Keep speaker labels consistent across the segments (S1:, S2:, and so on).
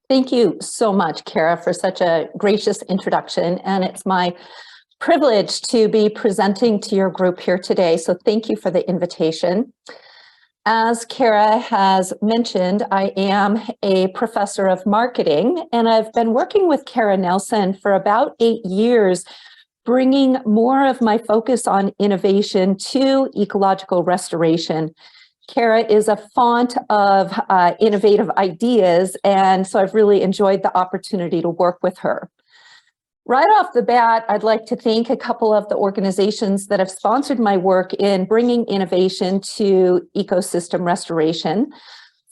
S1: Thank you so much, Kara, for such a gracious introduction. And it's my privilege to be presenting to your group here today. So thank you for the invitation. As Kara has mentioned, I am a professor of marketing, and I've been working with Kara Nelson for about 8 years, bringing more of my focus on innovation to ecological restoration. Kara is a font of innovative ideas, and so I've really enjoyed the opportunity to work with her. Right off the bat, I'd like to thank a couple of the organizations that have sponsored my work in bringing innovation to ecosystem restoration.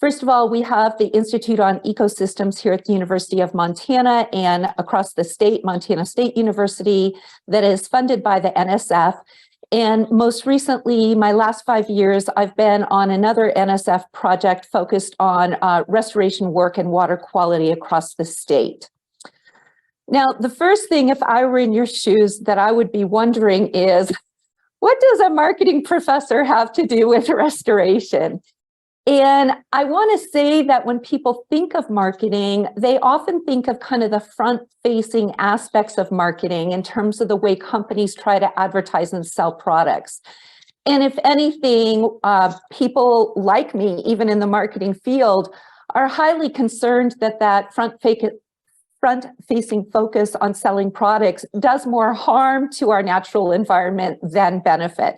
S1: First of all, we have the Institute on Ecosystems here at the University of Montana and across the state, Montana State University, that is funded by the NSF. And most recently, my last 5 years, I've been on another NSF project focused on restoration work and water quality across the state. Now, the first thing, if I were in your shoes, that I would be wondering is, what does a marketing professor have to do with restoration? And I want to say that when people think of marketing, they often think of kind of the front-facing aspects of marketing in terms of the way companies try to advertise and sell products. And if anything, people like me, even in the marketing field, are highly concerned that that front-facing focus on selling products does more harm to our natural environment than benefit.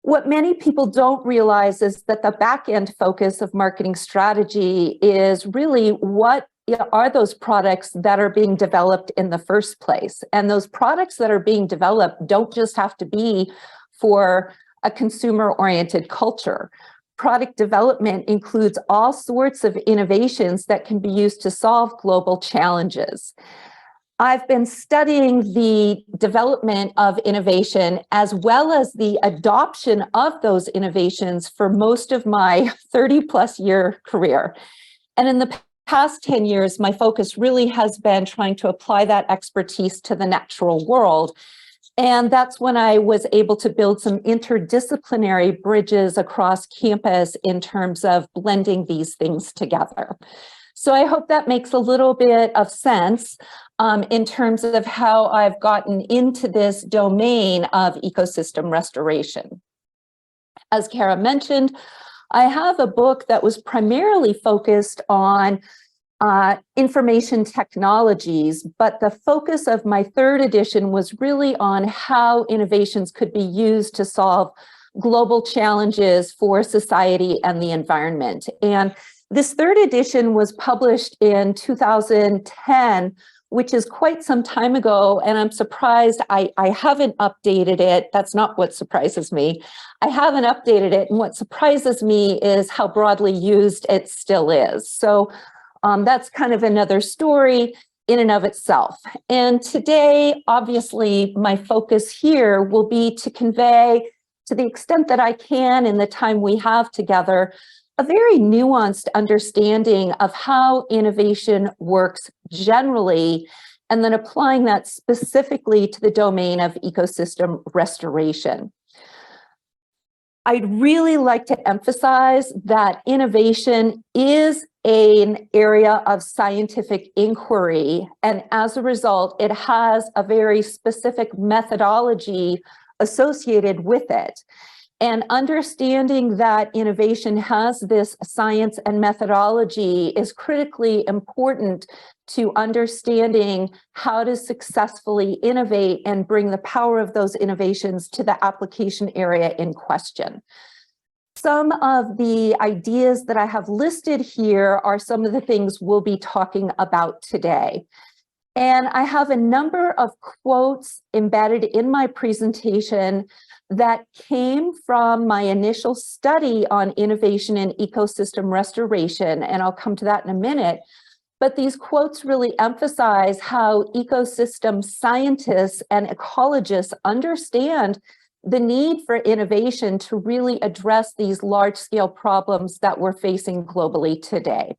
S1: What many people don't realize is that the back-end focus of marketing strategy is really what are those products that are being developed in the first place. And those products that are being developed don't just have to be for a consumer-oriented culture. Product development includes all sorts of innovations that can be used to solve global challenges. I've been studying the development of innovation as well as the adoption of those innovations for most of my 30+ year career. And in the past 10 years, my focus really has been trying to apply that expertise to the natural world. And that's when I was able to build some interdisciplinary bridges across campus in terms of blending these things together. So I hope that makes a little bit of sense in terms of how I've gotten into this domain of ecosystem restoration. As Kara mentioned, I have a book that was primarily focused on information technologies, but the focus of my third edition was really on how innovations could be used to solve global challenges for society and the environment. And this third edition was published in 2010, which is quite some time ago, and I'm surprised I haven't updated it. That's not what surprises me. I haven't updated it, and what surprises me is how broadly used it still is. So that's kind of another story in and of itself. And today, obviously, my focus here will be to convey, to the extent that I can in the time we have together, a very nuanced understanding of how innovation works generally, and then applying that specifically to the domain of ecosystem restoration. I'd really like to emphasize that innovation is an area of scientific inquiry, and as a result, it has a very specific methodology associated with it. And understanding that innovation has this science and methodology is critically important to understanding how to successfully innovate and bring the power of those innovations to the application area in question. Some of the ideas that I have listed here are some of the things we'll be talking about today. And I have a number of quotes embedded in my presentation that came from my initial study on innovation and ecosystem restoration, and I'll come to that in a minute. But these quotes really emphasize how ecosystem scientists and ecologists understand the need for innovation to really address these large-scale problems that we're facing globally today.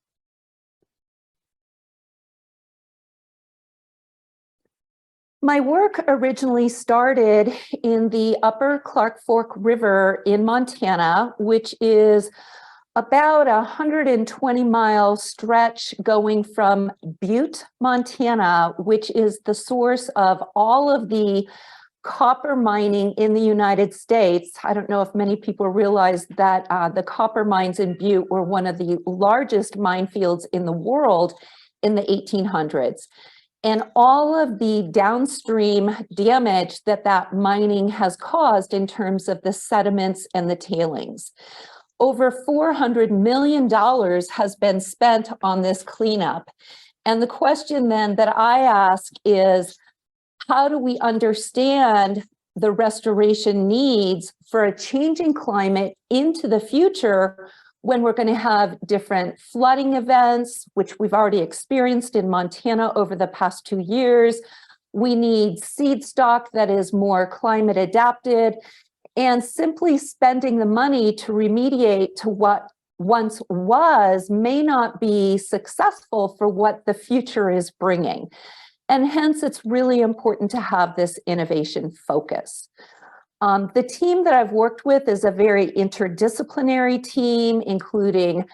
S1: My work originally started in the upper Clark Fork River in Montana, which is about a 120-mile stretch going from Butte, Montana, which is the source of all of the copper mining in the United States. I don't know if many people realize that the copper mines in Butte were one of the largest minefields in the world in the 1800s. And all of the downstream damage that that mining has caused in terms of the sediments and the tailings. Over $400 million has been spent on this cleanup. And the question then that I ask is, how do we understand the restoration needs for a changing climate into the future when we're going to have different flooding events, which we've already experienced in Montana over the past 2 years? We need seed stock that is more climate adapted, and simply spending the money to remediate to what once was may not be successful for what the future is bringing. And hence, it's really important to have this innovation focus. The team that I've worked with is a very interdisciplinary team, including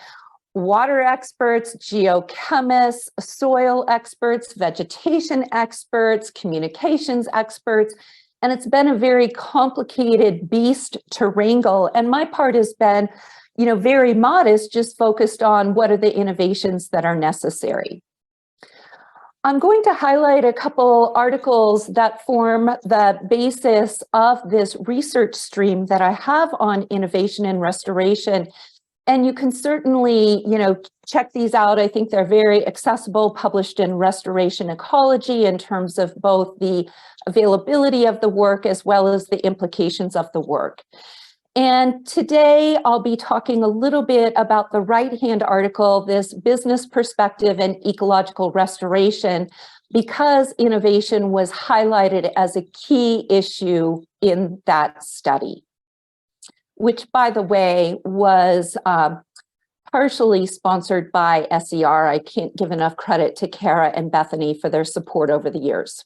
S1: water experts, geochemists, soil experts, vegetation experts, communications experts, and it's been a very complicated beast to wrangle. And my part has been, very modest, just focused on what are the innovations that are necessary. I'm going to highlight a couple articles that form the basis of this research stream that I have on innovation and restoration. And you can certainly, check these out. I think they're very accessible, published in Restoration Ecology in terms of both the availability of the work as well as the implications of the work. And today I'll be talking a little bit about the right-hand article, this business perspective and ecological restoration, because innovation was highlighted as a key issue in that study, which, by the way, was partially sponsored by SER. I can't give enough credit to Kara and Bethany for their support over the years.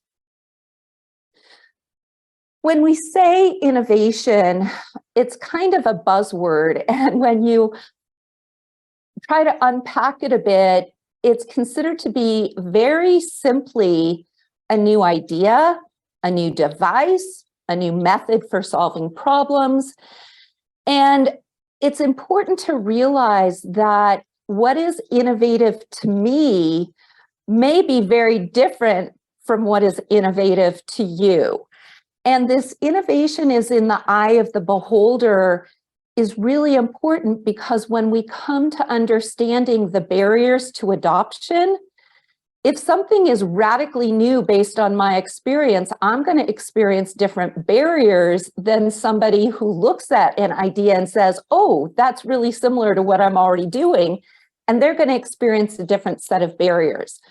S1: When we say innovation, it's kind of a buzzword, and when you try to unpack it a bit, it's considered to be very simply a new idea, a new device, a new method for solving problems. And it's important to realize that what is innovative to me may be very different from what is innovative to you. And this innovation is in the eye of the beholder is really important, because when we come to understanding the barriers to adoption, if something is radically new based on my experience, I'm going to experience different barriers than somebody who looks at an idea and says, oh, that's really similar to what I'm already doing. And they're going to experience a different set of barriers.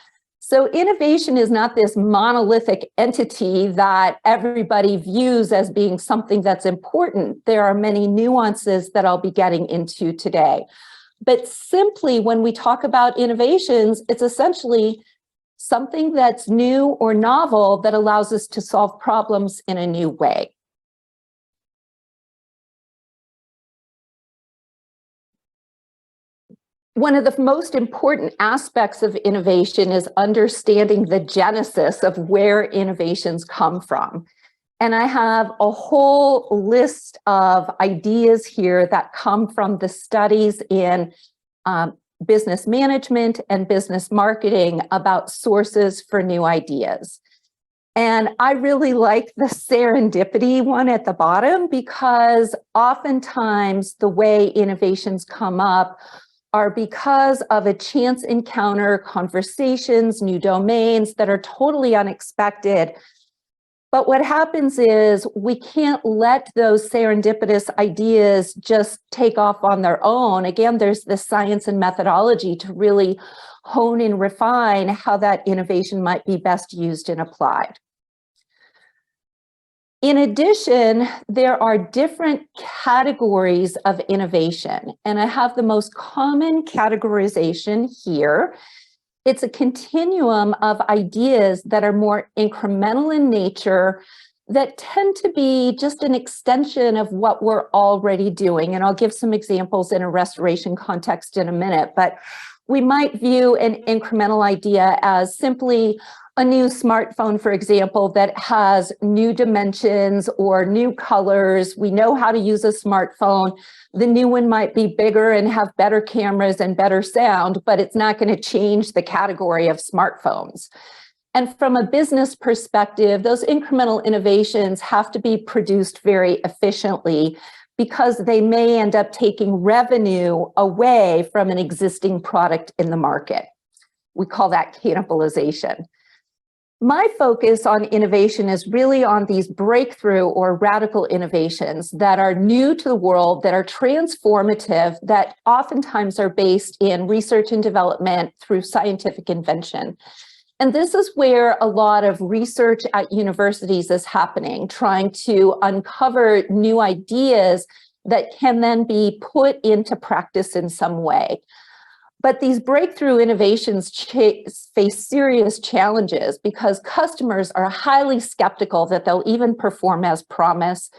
S1: So innovation is not this monolithic entity that everybody views as being something that's important. There are many nuances that I'll be getting into today. But simply, when we talk about innovations, it's essentially something that's new or novel that allows us to solve problems in a new way. One of the most important aspects of innovation is understanding the genesis of where innovations come from. And I have a whole list of ideas here that come from the studies in business management and business marketing about sources for new ideas. And I really like the serendipity one at the bottom, because oftentimes the way innovations come up are because of a chance encounter, conversations, new domains that are totally unexpected. But what happens is we can't let those serendipitous ideas just take off on their own. Again, there's the science and methodology to really hone and refine how that innovation might be best used and applied. In addition, there are different categories of innovation, and I have the most common categorization here. It's a continuum of ideas that are more incremental in nature, that tend to be just an extension of what we're already doing. And I'll give some examples in a restoration context in a minute, but we might view an incremental idea as simply a new smartphone, for example, that has new dimensions or new colors. We know how to use a smartphone. The new one might be bigger and have better cameras and better sound, but it's not going to change the category of smartphones. And from a business perspective, those incremental innovations have to be produced very efficiently because they may end up taking revenue away from an existing product in the market. We call that cannibalization. My focus on innovation is really on these breakthrough or radical innovations that are new to the world, that are transformative, that oftentimes are based in research and development through scientific invention. And this is where a lot of research at universities is happening, trying to uncover new ideas that can then be put into practice in some way. But these breakthrough innovations face serious challenges because customers are highly skeptical that they'll even perform as promised.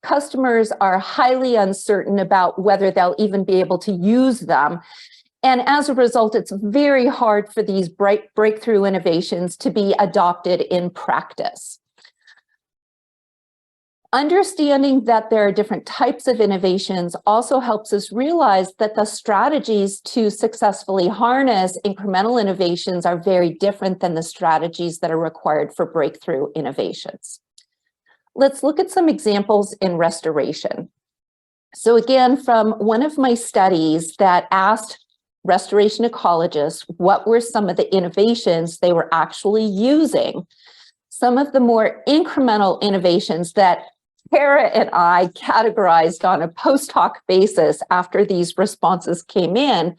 S1: Customers are highly uncertain about whether they'll even be able to use them. And as a result, it's very hard for these breakthrough innovations to be adopted in practice. Understanding that there are different types of innovations also helps us realize that the strategies to successfully harness incremental innovations are very different than the strategies that are required for breakthrough innovations. Let's look at some examples in restoration. So again, from one of my studies that asked restoration ecologists what were some of the innovations they were actually using, some of the more incremental innovations that Tara and I categorized on a post hoc basis after these responses came in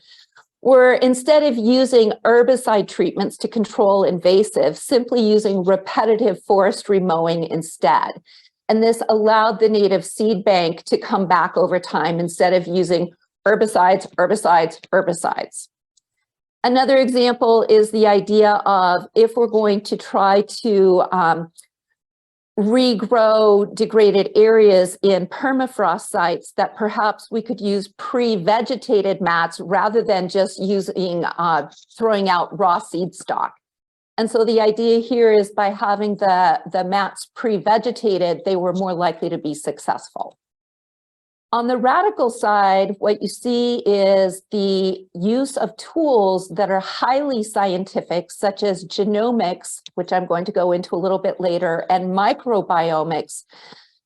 S1: were, instead of using herbicide treatments to control invasives, simply using repetitive forestry mowing instead. And this allowed the native seed bank to come back over time instead of using herbicides, herbicides, herbicides. Another example is the idea of, if we're going to try to regrow degraded areas in permafrost sites, that perhaps we could use pre-vegetated mats rather than just using throwing out raw seed stock. And so the idea here is, by having the mats pre-vegetated, they were more likely to be successful. On the radical side, what you see is the use of tools that are highly scientific, such as genomics, which I'm going to go into a little bit later, and microbiomics,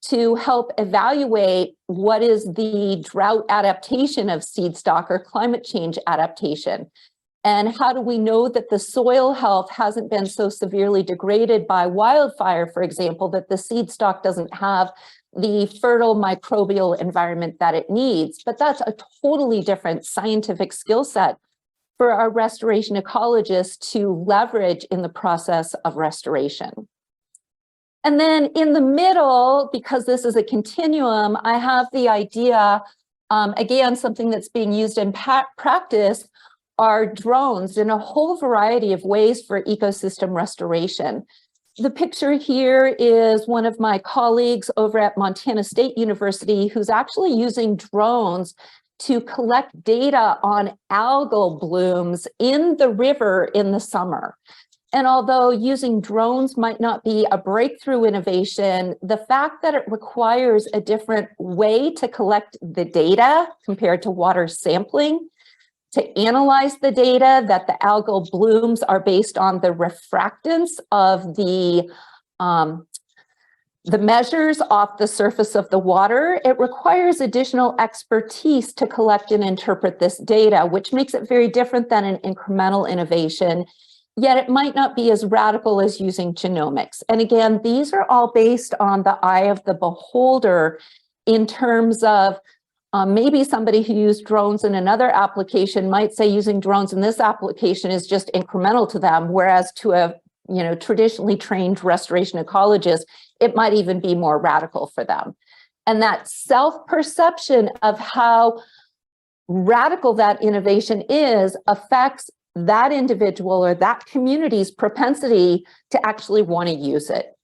S1: to help evaluate what is the drought adaptation of seed stock or climate change adaptation. And how do we know that the soil health hasn't been so severely degraded by wildfire, for example, that the seed stock doesn't have the fertile microbial environment that it needs? But that's a totally different scientific skill set for our restoration ecologists to leverage in the process of restoration. And then in the middle, because this is a continuum, I have the idea, again, something that's being used in practice, are drones in a whole variety of ways for ecosystem restoration. The picture here is one of my colleagues over at Montana State University who's actually using drones to collect data on algal blooms in the river in the summer. And although using drones might not be a breakthrough innovation, the fact that it requires a different way to collect the data compared to water sampling, to analyze the data, that the algal blooms are based on the refractance of the measures off the surface of the water, it requires additional expertise to collect and interpret this data, which makes it very different than an incremental innovation, yet it might not be as radical as using genomics. And again, these are all based on the eye of the beholder in terms of maybe somebody who used drones in another application might say using drones in this application is just incremental to them, whereas to a traditionally trained restoration ecologist, it might even be more radical for them. And that self-perception of how radical that innovation is affects that individual or that community's propensity to actually want to use it.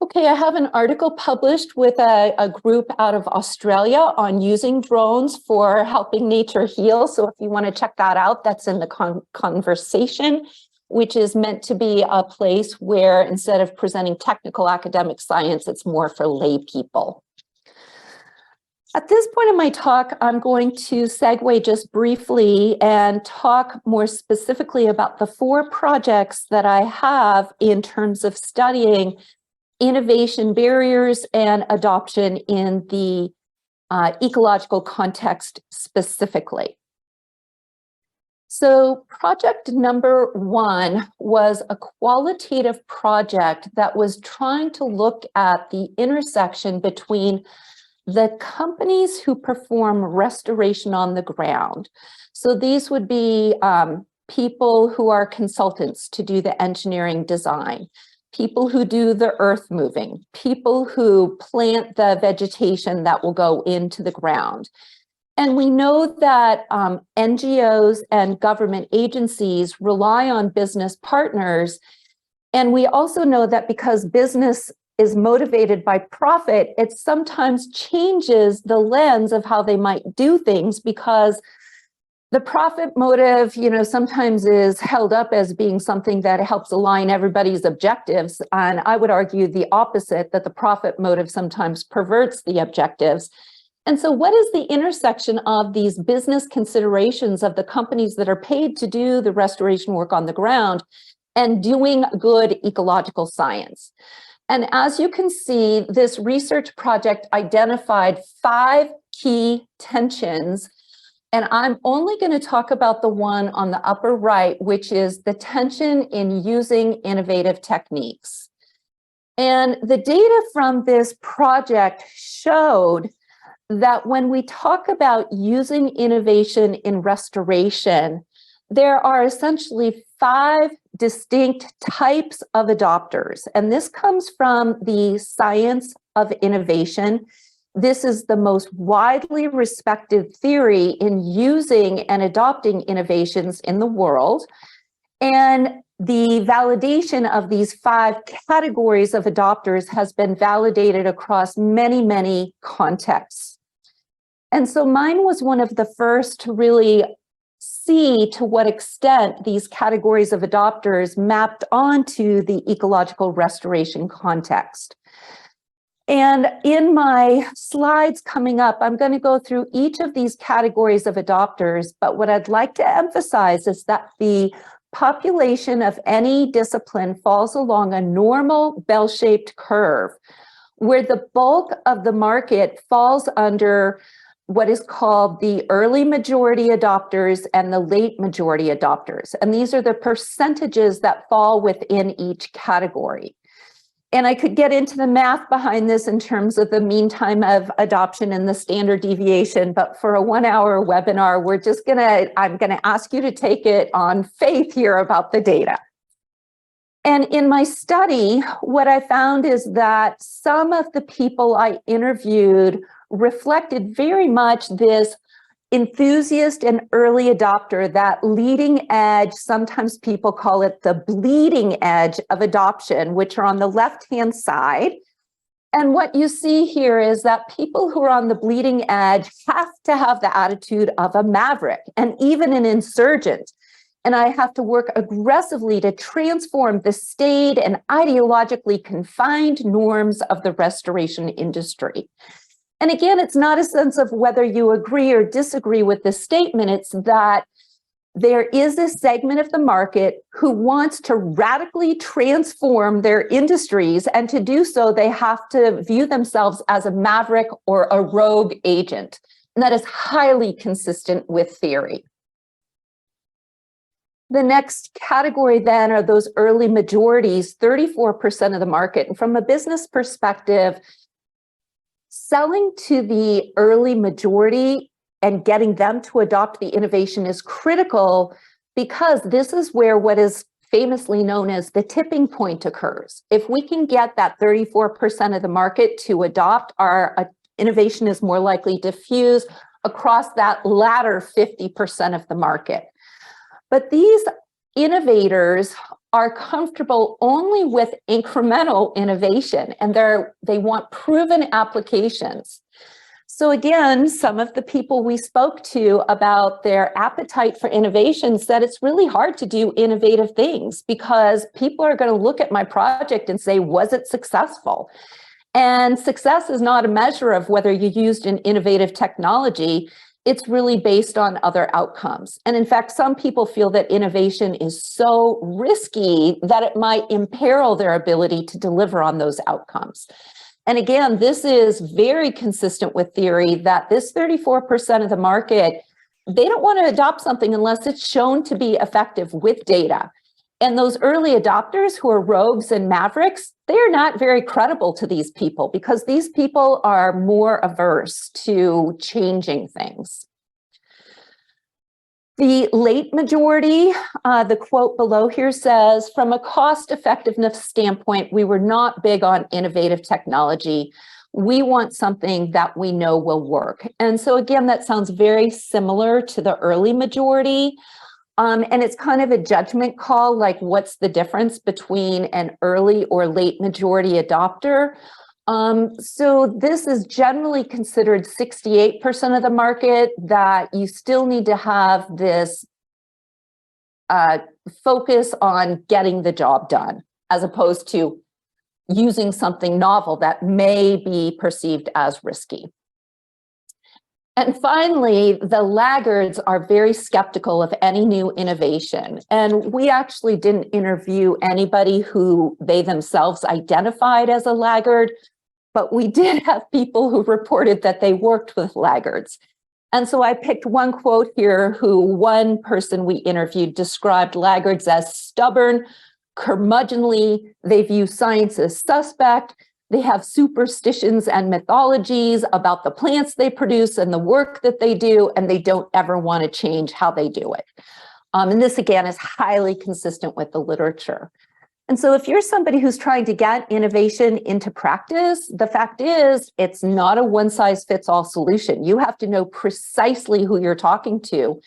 S1: Okay, I have an article published with a group out of Australia on using drones for helping nature heal. So if you want to check that out, that's in the conversation, which is meant to be a place where instead of presenting technical academic science, it's more for lay people. At this point in my talk, I'm going to segue just briefly and talk more specifically about the 4 projects that I have in terms of studying innovation barriers and adoption in the ecological context specifically. So project number 1 was a qualitative project that was trying to look at the intersection between the companies who perform restoration on the ground. So these would be people who are consultants to do the engineering design, people who do the earth moving, people who plant the vegetation that will go into the ground. And we know that NGOs and government agencies rely on business partners. And we also know that because business is motivated by profit, it sometimes changes the lens of how they might do things, because the profit motive, sometimes is held up as being something that helps align everybody's objectives. And I would argue the opposite, that the profit motive sometimes perverts the objectives. And so what is the intersection of these business considerations of the companies that are paid to do the restoration work on the ground and doing good ecological science? And as you can see, this research project identified 5 key tensions. And I'm only going to talk about the one on the upper right, which is the tension in using innovative techniques. And the data from this project showed that when we talk about using innovation in restoration, there are essentially 5 distinct types of adopters. And this comes from the science of innovation. This is the most widely respected theory in using and adopting innovations in the world. And the validation of these 5 categories of adopters has been validated across many, many contexts. And so mine was one of the first to really see to what extent these categories of adopters mapped onto the ecological restoration context. And in my slides coming up, I'm going to go through each of these categories of adopters, but what I'd like to emphasize is that the population of any discipline falls along a normal bell-shaped curve, where the bulk of the market falls under what is called the early majority adopters and the late majority adopters. And these are the percentages that fall within each category. And I could get into the math behind this in terms of the mean time of adoption and the standard deviation, but for a 1-hour webinar, I'm gonna ask you to take it on faith here about the data. And in my study, what I found is that some of the people I interviewed reflected very much this enthusiast and early adopter, that leading edge, sometimes people call it the bleeding edge of adoption, which are on the left-hand side. And what you see here is that people who are on the bleeding edge have to have the attitude of a maverick and even an insurgent. And I have to work aggressively to transform the staid and ideologically confined norms of the restoration industry. And again, it's not a sense of whether you agree or disagree with this statement. It's that there is a segment of the market who wants to radically transform their industries, and to do so, they have to view themselves as a maverick or a rogue agent. And that is highly consistent with theory. The next category then are those early majorities, 34% of the market. And from a business perspective, selling to the early majority and getting them to adopt the innovation is critical, because this is where what is famously known as the tipping point occurs. If we can get that 34% of the market to adopt, our innovation is more likely to diffuse across that latter 50% of the market. But these innovators are comfortable only with incremental innovation, and they want proven applications. So again, some of the people we spoke to about their appetite for innovation said it's really hard to do innovative things because people are going to look at my project and say, was it successful? And success is not a measure of whether you used an innovative technology. It's really based on other outcomes. And in fact, some people feel that innovation is so risky that it might imperil their ability to deliver on those outcomes. And again, this is very consistent with theory that this 34% of the market, they don't want to adopt something unless it's shown to be effective with data. And those early adopters who are rogues and mavericks, they're not very credible to these people because these people are more averse to changing things. The late majority, the quote below here says, from a cost effectiveness standpoint, we were not big on innovative technology. We want something that we know will work. And so again, that sounds very similar to the early majority. And it's kind of a judgment call, like what's the difference between an early or late majority adopter? So this is generally considered 68% of the market, that you still need to have this focus on getting the job done, as opposed to using something novel that may be perceived as risky. And finally, the laggards are very skeptical of any new innovation. And we actually didn't interview anybody who they themselves identified as a laggard, but we did have people who reported that they worked with laggards. And so I picked one quote here who one person we interviewed described laggards as stubborn, curmudgeonly, they view science as suspect, they have superstitions and mythologies about the plants they produce and the work that they do, and they don't ever want to change how they do it. And this, again, is highly consistent with the literature. And so if you're somebody who's trying to get innovation into practice, the fact is it's not a one-size-fits-all solution. You have to know precisely who you're talking to.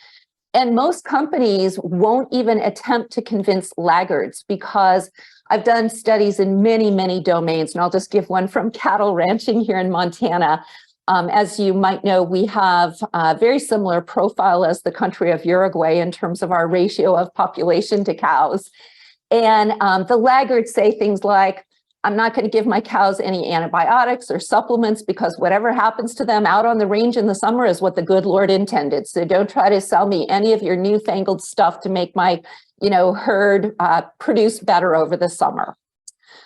S1: And most companies won't even attempt to convince laggards, because I've done studies in many, many domains, and I'll just give one from cattle ranching here in Montana. As you might know, we have a very similar profile as the country of Uruguay in terms of our ratio of population to cows. And the laggards say things like, I'm not going to give my cows any antibiotics or supplements because whatever happens to them out on the range in the summer is what the good Lord intended. So don't try to sell me any of your newfangled stuff to make my, herd produce better over the summer.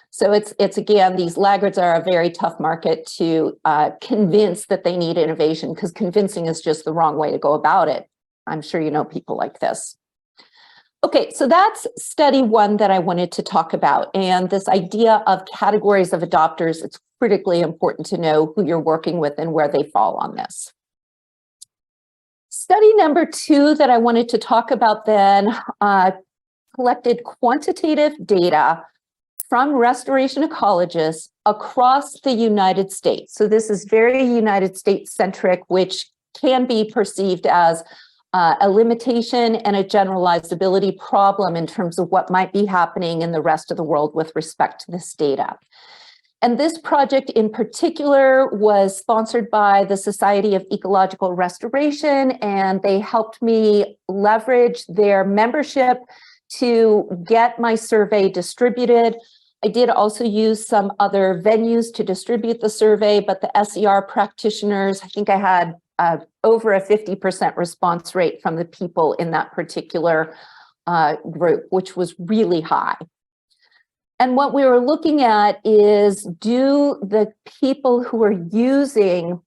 S1: So it's again, these laggards are a very tough market to convince that they need innovation, because convincing is just the wrong way to go about it. I'm sure you know people like this. Okay, so that's study one that I wanted to talk about. And this idea of categories of adopters, it's critically important to know who you're working with and where they fall on this. Study number two that I wanted to talk about then collected quantitative data from restoration ecologists across the United States. So this is very United States centric, which can be perceived as a limitation and a generalizability problem in terms of what might be happening in the rest of the world with respect to this data. And this project in particular was sponsored by the Society of Ecological Restoration, and they helped me leverage their membership to get my survey distributed. I did also use some other venues to distribute the survey, but the SER practitioners, I think I had over a 50% response rate from the people in that particular group, which was really high. And what we were looking at is, do the people who are using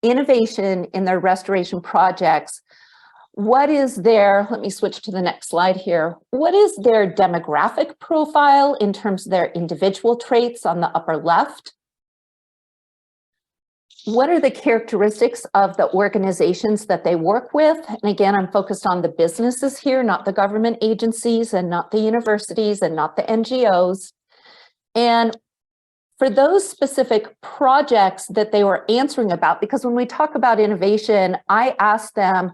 S1: innovation in their restoration projects, what is their, let me switch to the next slide here, what is their demographic profile in terms of their individual traits on the upper left? What are the characteristics of the organizations that they work with? And again, I'm focused on the businesses here, not the government agencies and not the universities and not the NGOs. And for those specific projects that they were answering about, because when we talk about innovation, I asked them,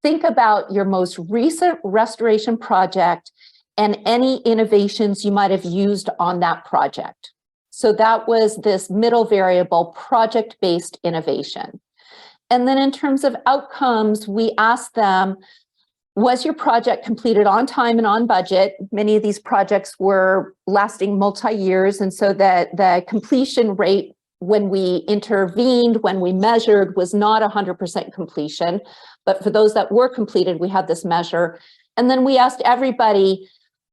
S1: think about your most recent restoration project and any innovations you might have used on that project. So that was this middle variable, project-based innovation. And then in terms of outcomes, we asked them, was your project completed on time and on budget? Many of these projects were lasting multi-years, and so that the completion rate when we intervened, when we measured, was not 100% completion. But for those that were completed, we had this measure. And then we asked everybody,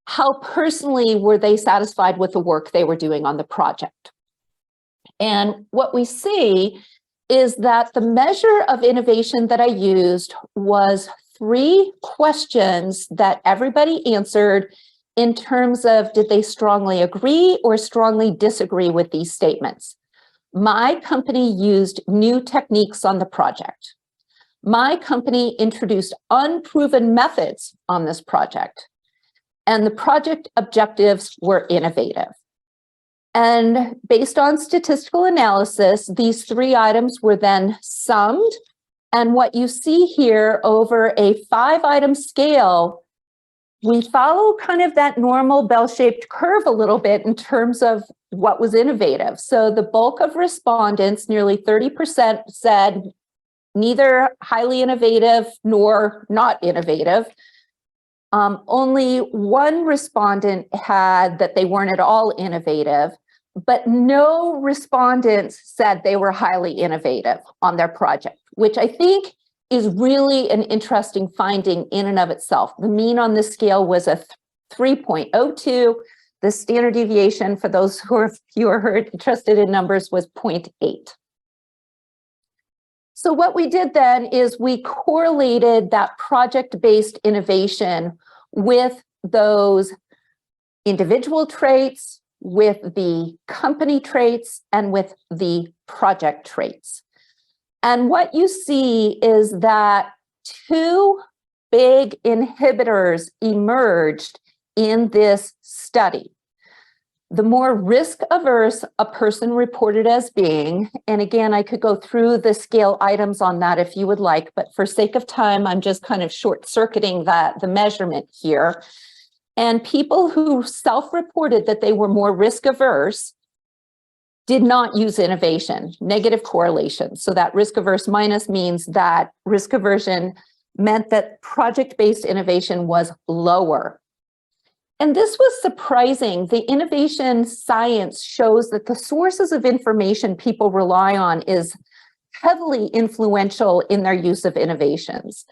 S1: how personally were they satisfied with the work they were doing on the project? And what we see is that the measure of innovation that I used was 3 questions that everybody answered in terms of, did they strongly agree or strongly disagree with these statements? My company used new techniques on the project. My company introduced unproven methods on this project. And the project objectives were innovative. And based on statistical analysis, these 3 items were then summed. And what you see here over a 5-item scale, we follow kind of that normal bell-shaped curve a little bit in terms of what was innovative. So the bulk of respondents, nearly 30%, said neither highly innovative nor not innovative. Only 1 respondent had that they weren't at all innovative, but no respondents said they were highly innovative on their project, which I think is really an interesting finding in and of itself. The mean on this scale was a 3.02. The standard deviation, for those who are interested in numbers, was 0.8. So what we did then is we correlated that project-based innovation with those individual traits, with the company traits, and with the project traits. And what you see is that 2 big inhibitors emerged in this study. The more risk-averse a person reported as being, and again, I could go through the scale items on that if you would like, but for sake of time, I'm just kind of short-circuiting the measurement here. And people who self-reported that they were more risk-averse did not use innovation, negative correlation. So that risk-averse minus means that risk aversion meant that project-based innovation was lower. And this was surprising. The innovation science shows that the sources of information people rely on is heavily influential in their use of innovations.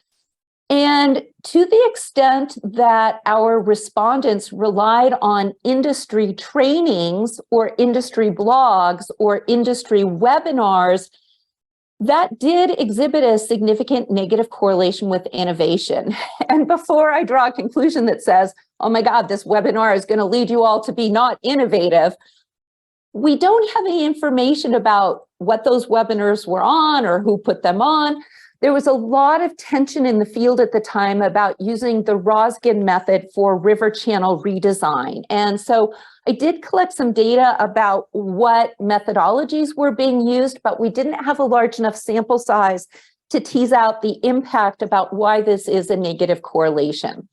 S1: And to the extent that our respondents relied on industry trainings or industry blogs or industry webinars, that did exhibit a significant negative correlation with innovation. And before I draw a conclusion that says, oh my God, this webinar is going to lead you all to be not innovative, we don't have any information about what those webinars were on or who put them on. There was a lot of tension in the field at the time about using the Roskin method for river channel redesign. And so I did collect some data about what methodologies were being used, but we didn't have a large enough sample size to tease out the impact about why this is a negative correlation.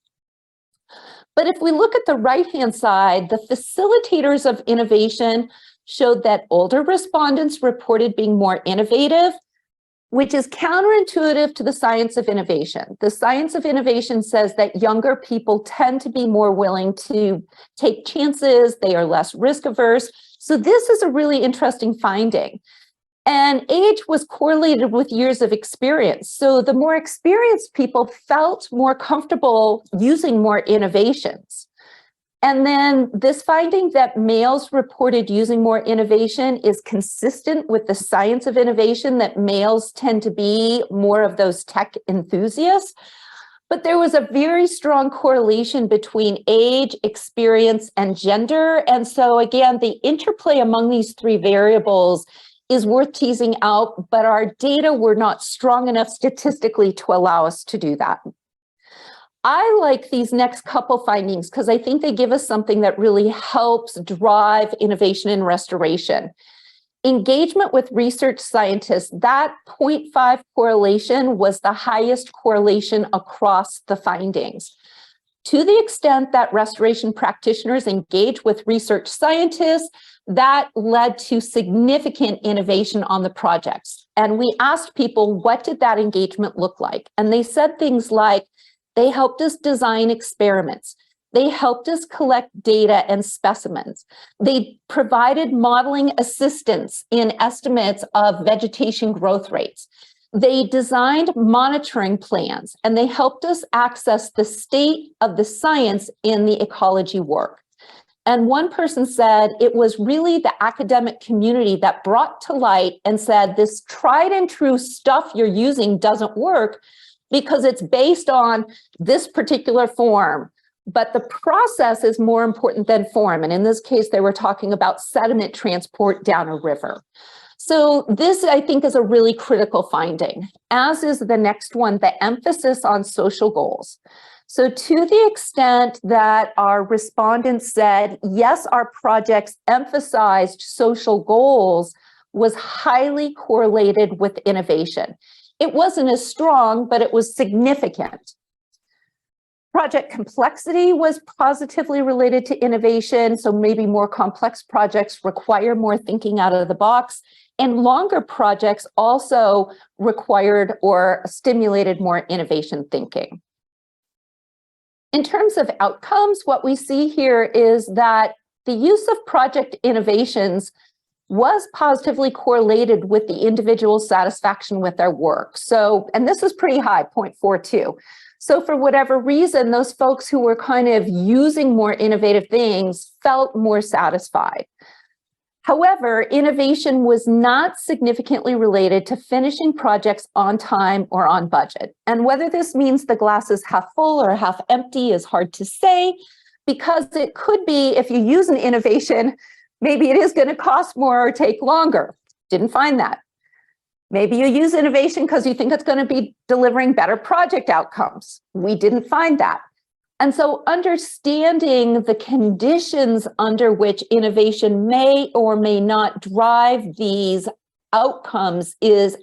S1: But if we look at the right-hand side, the facilitators of innovation showed that older respondents reported being more innovative, which is counterintuitive to the science of innovation. The science of innovation says that younger people tend to be more willing to take chances, they are less risk averse. So this is a really interesting finding. And age was correlated with years of experience. So the more experienced people felt more comfortable using more innovations. And then this finding that males reported using more innovation is consistent with the science of innovation, that males tend to be more of those tech enthusiasts. But there was a very strong correlation between age, experience, and gender. And so again, the interplay among these 3 variables is worth teasing out, but our data were not strong enough statistically to allow us to do that. I like these next couple findings because I think they give us something that really helps drive innovation and restoration. Engagement with research scientists, that 0.5 correlation was the highest correlation across the findings. To the extent that restoration practitioners engage with research scientists, that led to significant innovation on the projects. And we asked people, what did that engagement look like? And they said things like, they helped us design experiments. They helped us collect data and specimens. They provided modeling assistance in estimates of vegetation growth rates. They designed monitoring plans, and they helped us access the state of the science in the ecology work. And one person said it was really the academic community that brought to light and said, this tried and true stuff you're using doesn't work because it's based on this particular form. But the process is more important than form. And in this case, they were talking about sediment transport down a river. So this, I think, is a really critical finding, as is the next one, the emphasis on social goals. So to the extent that our respondents said, yes, our projects emphasized social goals, was highly correlated with innovation. It wasn't as strong, but it was significant. Project complexity was positively related to innovation, so maybe more complex projects require more thinking out of the box, and longer projects also required or stimulated more innovation thinking. In terms of outcomes, what we see here is that the use of project innovations was positively correlated with the individual's satisfaction with their work. So, and this is pretty high, 0.42. So for whatever reason, those folks who were kind of using more innovative things felt more satisfied. However, innovation was not significantly related to finishing projects on time or on budget. And whether this means the glass is half full or half empty is hard to say, because it could be, if you use an innovation, maybe it is going to cost more or take longer. Didn't find that. Maybe you use innovation because you think it's going to be delivering better project outcomes. We didn't find that. And so understanding the conditions under which innovation may or may not drive these outcomes is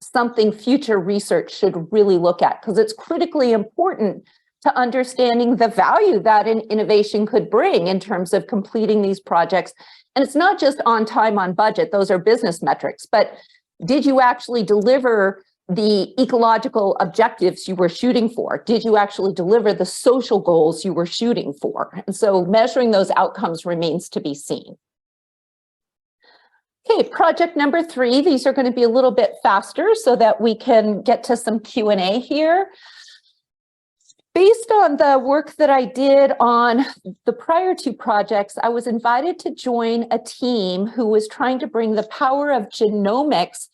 S1: something future research should really look at, because it's critically important to understanding the value that an innovation could bring in terms of completing these projects. And it's not just on time, on budget, those are business metrics, but did you actually deliver the ecological objectives you were shooting for? Did you actually deliver the social goals you were shooting for? And so measuring those outcomes remains to be seen. Okay, project number 3, these are going to be a little bit faster so that we can get to some Q&A here. Based on the work that I did on the prior 2 projects, I was invited to join a team who was trying to bring the power of genomics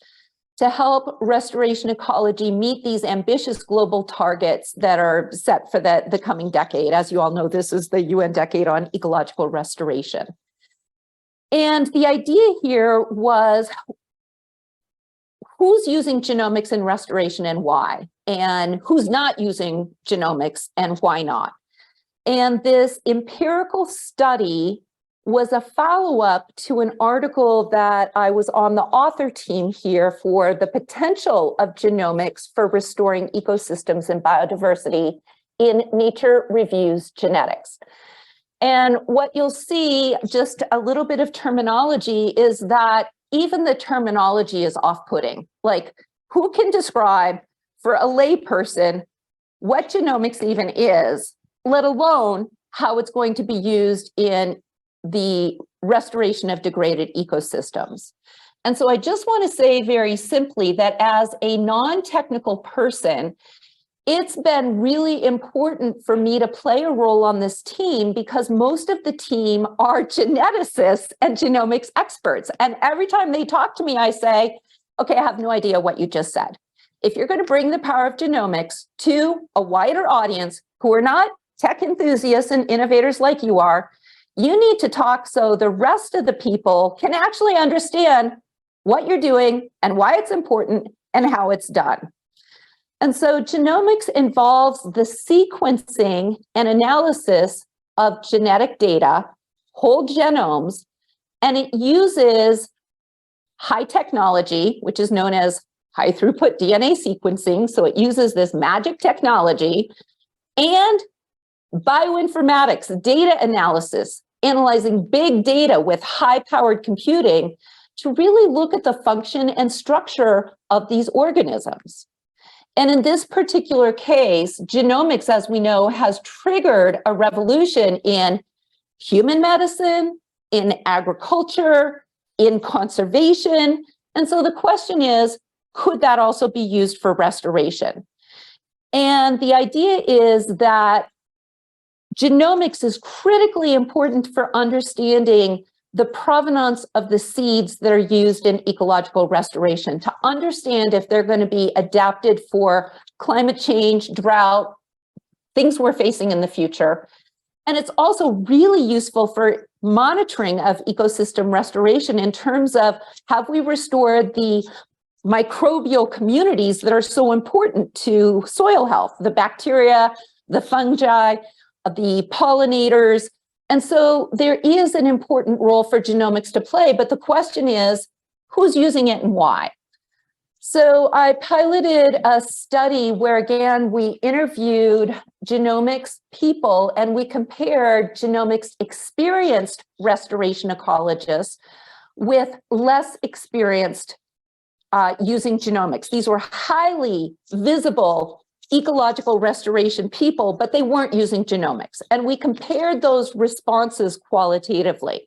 S1: to help restoration ecology meet these ambitious global targets that are set for the coming decade. As you all know, this is the UN decade on ecological restoration. And the idea here was, who's using genomics in restoration and why? And who's not using genomics and why not? And this empirical study was a follow-up to an article that I was on the author team here for the potential of genomics for restoring ecosystems and biodiversity in Nature Reviews Genetics. And what you'll see, just a little bit of terminology, is that even the terminology is off-putting. Like, who can describe for a layperson what genomics even is, let alone how it's going to be used in the restoration of degraded ecosystems? And so I just want to say very simply that as a non-technical person, it's been really important for me to play a role on this team because most of the team are geneticists and genomics experts. And every time they talk to me, I say, okay, I have no idea what you just said. If you're going to bring the power of genomics to a wider audience who are not tech enthusiasts and innovators like you are, you need to talk so the rest of the people can actually understand what you're doing and why it's important and how it's done. And so genomics involves the sequencing and analysis of genetic data, whole genomes, and it uses high technology, which is known as high throughput DNA sequencing. So it uses this magic technology, and bioinformatics, data analysis, analyzing big data with high-powered computing to really look at the function and structure of these organisms. And in this particular case, genomics, as we know, has triggered a revolution in human medicine, in agriculture, in conservation. And so the question is, could that also be used for restoration? And the idea is that genomics is critically important for understanding the provenance of the seeds that are used in ecological restoration, to understand if they're going to be adapted for climate change, drought, things we're facing in the future. And it's also really useful for monitoring of ecosystem restoration in terms of, have we restored the microbial communities that are so important to soil health, the bacteria, the fungi, the pollinators. And so there is an important role for genomics to play, but the question is, who's using it and why? So I piloted a study where, again, we interviewed genomics people and we compared genomics experienced restoration ecologists with less experienced using genomics. These were highly visible ecological restoration people, but they weren't using genomics. And we compared those responses qualitatively.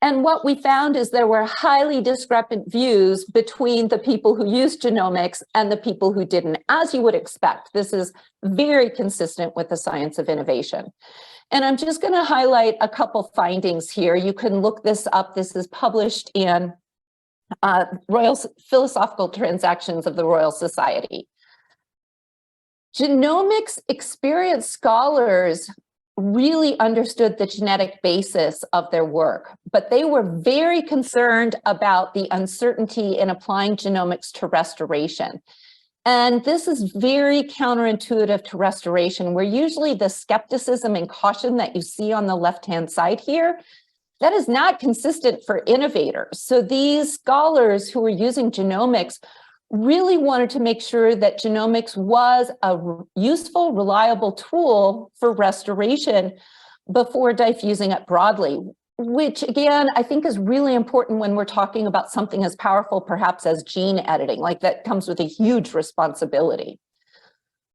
S1: And what we found is there were highly discrepant views between the people who used genomics and the people who didn't, as you would expect. This is very consistent with the science of innovation. And I'm just going to highlight a couple findings here. You can look this up. This is published in Royal Philosophical Transactions of the Royal Society. Genomics experienced scholars really understood the genetic basis of their work, but they were very concerned about the uncertainty in applying genomics to restoration. And this is very counterintuitive to restoration, where usually the skepticism and caution that you see on the left-hand side here, that is not consistent for innovators. So these scholars who were using genomics really wanted to make sure that genomics was a useful, reliable tool for restoration before diffusing it broadly, which again, I think is really important when we're talking about something as powerful perhaps as gene editing, like that comes with a huge responsibility.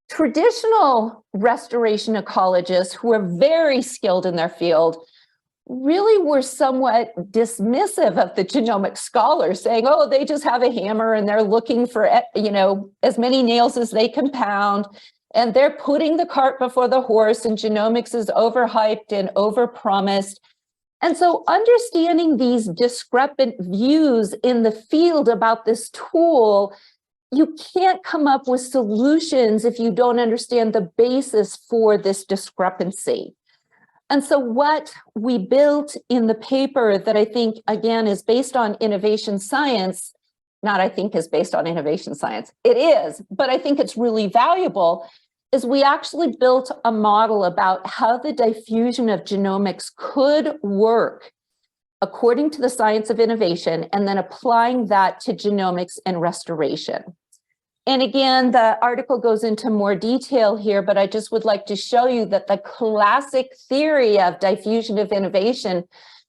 S1: Traditional restoration ecologists who are very skilled in their field really were somewhat dismissive of the genomic scholars, saying, oh, they just have a hammer and they're looking for, as many nails as they can pound, and they're putting the cart before the horse, and genomics is overhyped and overpromised. And so understanding these discrepant views in the field about this tool, you can't come up with solutions if you don't understand the basis for this discrepancy. And so what we built in the paper that I think, again, is based on innovation science, not I think is based on innovation science, it is, but I think it's really valuable, is we actually built a model about how the diffusion of genomics could work according to the science of innovation, and then applying that to genomics and restoration. And again, the article goes into more detail here, but I just would like to show you that the classic theory of diffusion of innovation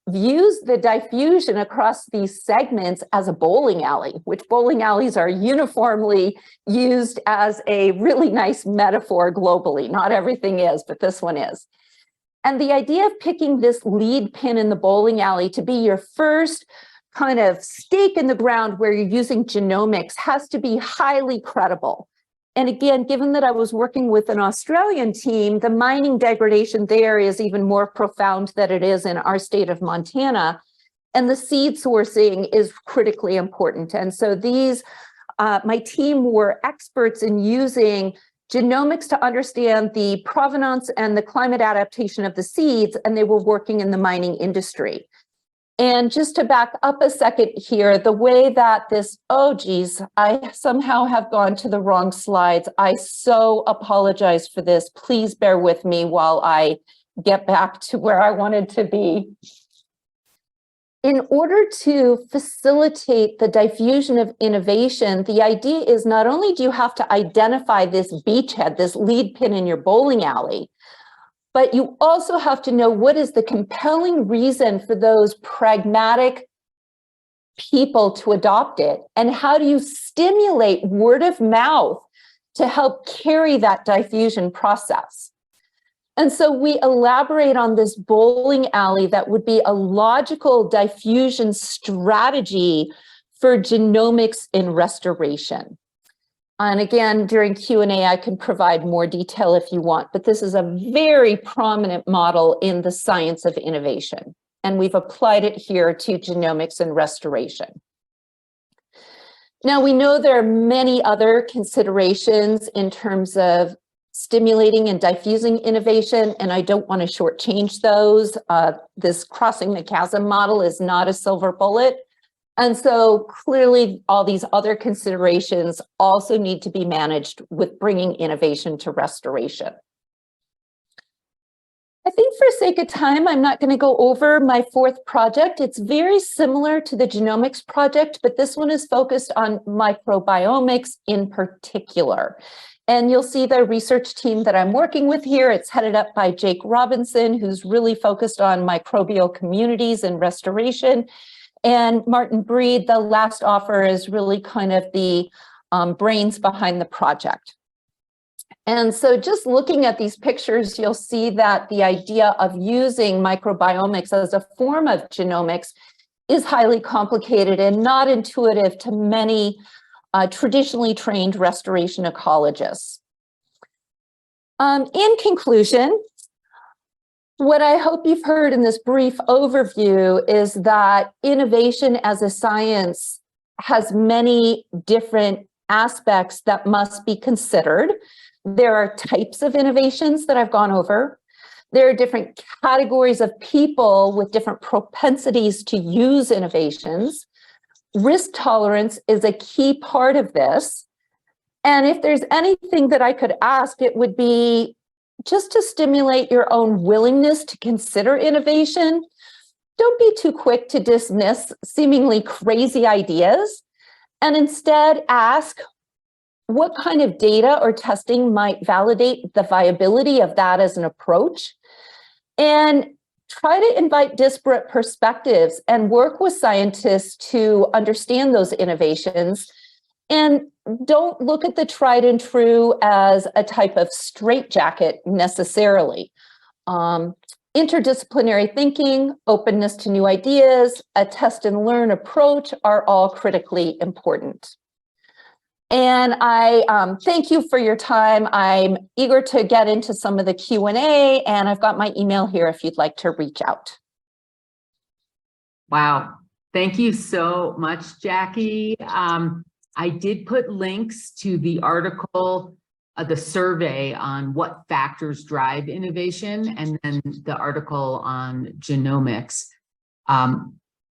S1: views the diffusion across these segments as a bowling alley, which bowling alleys are uniformly used as a really nice metaphor globally. Not everything is, but this one is. And the idea of picking this lead pin in the bowling alley to be your first kind of stake in the ground where you're using genomics has to be highly credible. And again, given that I was working with an Australian team, the mining degradation there is even more profound than it is in our state of Montana. And the seed sourcing is critically important. And so these, my team were experts in using genomics to understand the provenance and the climate adaptation of the seeds, and they were working in the mining industry. And just to back up a second here, the way that this, oh geez, I somehow have gone to the wrong slides. I so apologize for this. Please bear with me while I get back to where I wanted to be. in order to facilitate the diffusion of innovation, the idea is not only do you have to identify this beachhead, this lead pin in your bowling alley, but you also have to know what is the compelling reason for those pragmatic people to adopt it, and how do you stimulate word of mouth to help carry that diffusion process. And so we elaborate on this bowling alley that would be a logical diffusion strategy for genomics in restoration. And again, during Q&A, I can provide more detail if you want, but this is a very prominent model in the science of innovation. And we've applied it here to genomics and restoration. Now, we know there are many other considerations in terms of stimulating and diffusing innovation, and I don't want to shortchange those. This crossing the chasm model is not a silver bullet. And so clearly all these other considerations also need to be managed with bringing innovation to restoration. I think for sake of time, I'm not going to go over my fourth project. It's very similar to the genomics project, but this one is focused on microbiomics in particular. And you'll see the research team that I'm working with here. It's headed up by Jake Robinson, who's really focused on microbial communities and restoration. And Martin Breed, the last offer, is really kind of the brains behind the project. And so just looking at these pictures, you'll see that the idea of using microbiomics as a form of genomics is highly complicated and not intuitive to many traditionally trained restoration ecologists. In conclusion, what I hope you've heard in this brief overview is that innovation as a science has many different aspects that must be considered. There are types of innovations that I've gone over. There are different categories of people with different propensities to use innovations. Risk tolerance is a key part of this. And if there's anything that I could ask, it would be just to stimulate your own willingness to consider innovation. Don't be too quick to dismiss seemingly crazy ideas, and instead ask, what kind of data or testing might validate the viability of that as an approach? And try to invite disparate perspectives and work with scientists to understand those innovations. And don't look at the tried and true as a type of straitjacket necessarily. Interdisciplinary thinking, openness to new ideas, a test and learn approach are all critically important. And I thank you for your time. I'm eager to get into some of the Q&A, and I've got my email here if you'd like to reach out.
S2: Wow. Thank you so much, Jakki. I did put links to the article, the survey on what factors drive innovation, and then the article on genomics.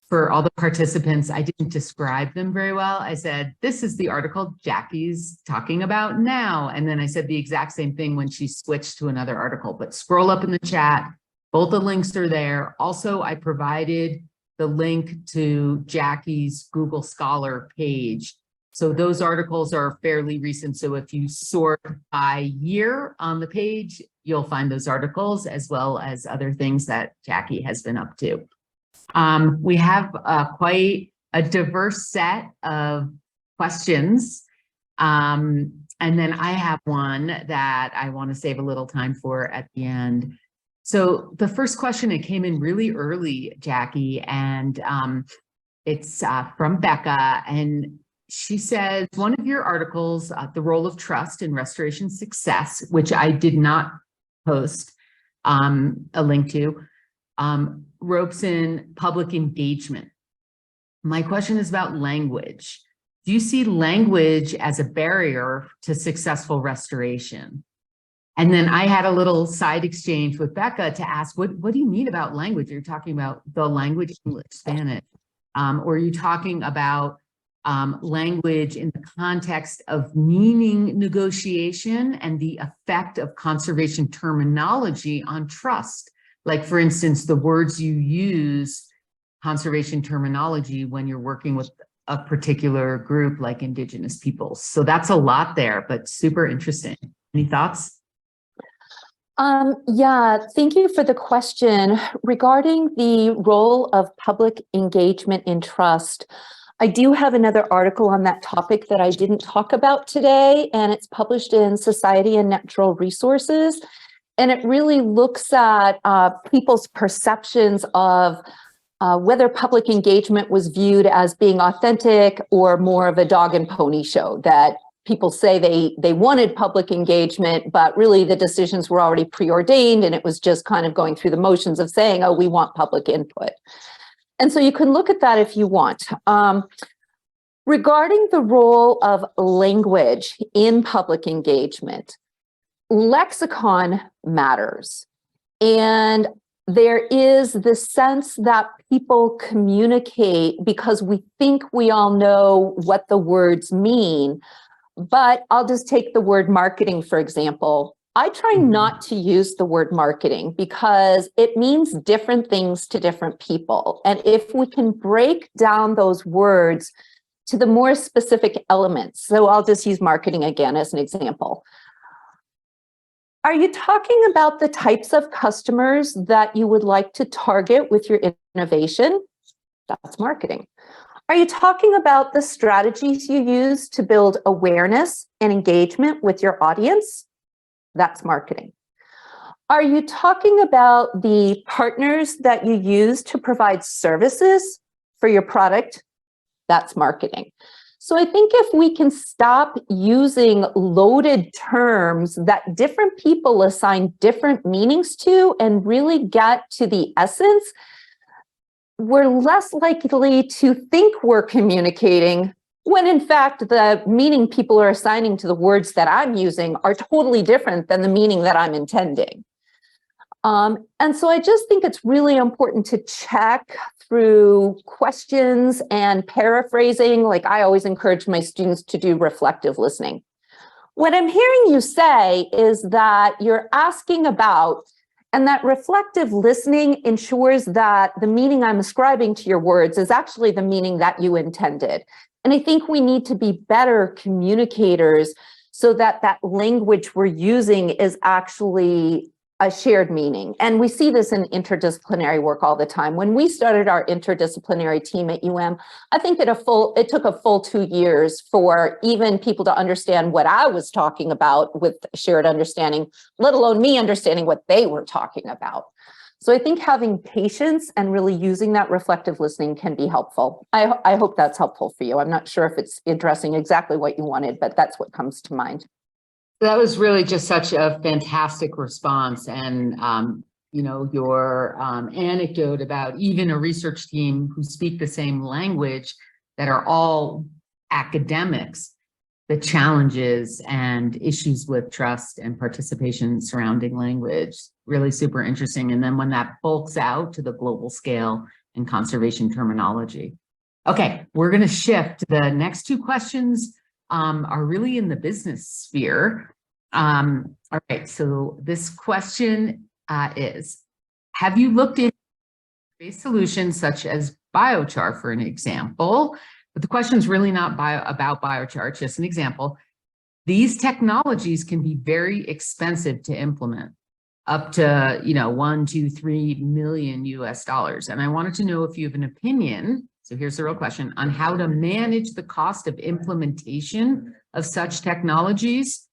S2: For all the participants, I didn't describe them very well. I said, this is the article Jakki's talking about now. And then I said the exact same thing when she switched to another article, but scroll up in the chat. Both the links are there. Also, I provided the link to Jakki's Google Scholar page. So those articles are fairly recent. So if you sort by year on the page, you'll find those articles as well as other things that Jakki has been up to. We have quite a diverse set of questions. And then I have one that I want to save a little time for at the end. So the first question, it came in really early, Jakki, and it's from Becca. And she says, one of your articles, The Role of Trust in Restoration Success, which I did not post a link to, ropes in public engagement. My question is about language. Do you see language as a barrier to successful restoration? And then I had a little side exchange with Becca to ask, what do you mean about language? You're talking about the language English, Spanish, or are you talking about language in the context of meaning negotiation and the effect of conservation terminology on trust? Like, for instance, the words you use conservation terminology when you're working with a particular group like Indigenous peoples. So that's a lot there, but super interesting. Any thoughts?
S1: Yeah, thank you for the question. Regarding the role of public engagement in trust, I do have another article on that topic that I didn't talk about today, and it's published in Society and Natural Resources. And it really looks at people's perceptions of whether public engagement was viewed as being authentic or more of a dog and pony show, that people say they wanted public engagement, but really the decisions were already preordained and it was just kind of going through the motions of saying, oh, we want public input. And so you can look at that if you want. Regarding the role of language in public engagement, lexicon matters. And there is the sense that people communicate because we think we all know what the words mean. But I'll just take the word marketing, for example. I try not to use the word marketing because it means different things to different people. And if we can break down those words to the more specific elements, so I'll just use marketing again as an example. Are you talking about the types of customers that you would like to target with your innovation? That's marketing. Are you talking about the strategies you use to build awareness and engagement with your audience? That's marketing. Are you talking about the partners that you use to provide services for your product? That's marketing. So I think if we can stop using loaded terms that different people assign different meanings to and really get to the essence, we're less likely to think we're communicating when in fact the meaning people are assigning to the words that I'm using are totally different than the meaning that I'm intending. And so I just think it's really important to check through questions and paraphrasing. Like I always encourage my students to do reflective listening. What I'm hearing you say is that you're asking about, and that reflective listening ensures that the meaning I'm ascribing to your words is actually the meaning that you intended. And I think we need to be better communicators so that that language we're using is actually a shared meaning. And we see this in interdisciplinary work all the time. When we started our interdisciplinary team at I think it took a full 2 years for even people to understand what I was talking about with shared understanding, let alone me understanding what they were talking about. So I think having patience and really using that reflective listening can be helpful. I hope that's helpful for you. I'm not sure if it's addressing exactly what you wanted, but that's what comes to mind.
S2: That was really just such a fantastic response. And, you know, your anecdote about even a research team who speak the same language that are all academics, the challenges and issues with trust and participation surrounding language, really super interesting. And then when that bulks out to the global scale and conservation terminology. Okay, we're going to shift. The next two questions are really in the business sphere. All right, so this question is, have you looked into solutions such as biochar, for an example? But the question is really not about biochar, it's just an example. These technologies can be very expensive to implement, up to, you know, $1, $2, $3 million US. And I wanted to know if you have an opinion, so here's the real question, on how to manage the cost of implementation of such technologies.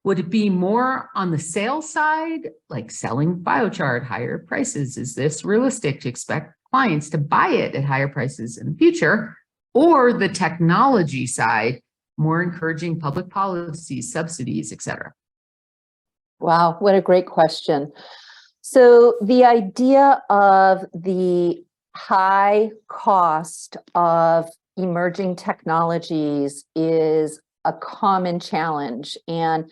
S2: Would it be more on the sales side, like selling biochar at higher prices? Is this realistic to expect clients to buy it at higher prices in the future? Or the technology side, more encouraging public policies, subsidies, et cetera?
S1: Wow, what a great question. So the idea of the high cost of emerging technologies is a common challenge. And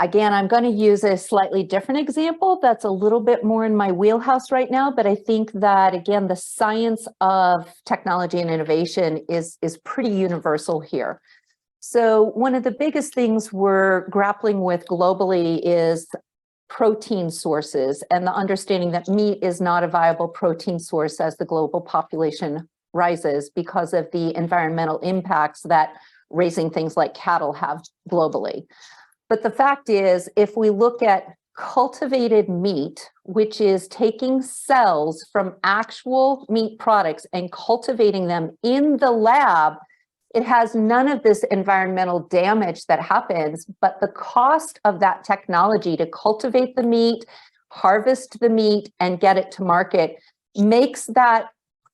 S1: again, I'm going to use a slightly different example that's a little bit more in my wheelhouse right now, but I think that, again, the science of technology and innovation is pretty universal here. So one of the biggest things we're grappling with globally is protein sources and the understanding that meat is not a viable protein source as the global population rises because of the environmental impacts that raising things like cattle have globally. But the fact is, if we look at cultivated meat, which is taking cells from actual meat products and cultivating them in the lab, it has none of this environmental damage that happens, but the cost of that technology to cultivate the meat, harvest the meat, and get it to market makes that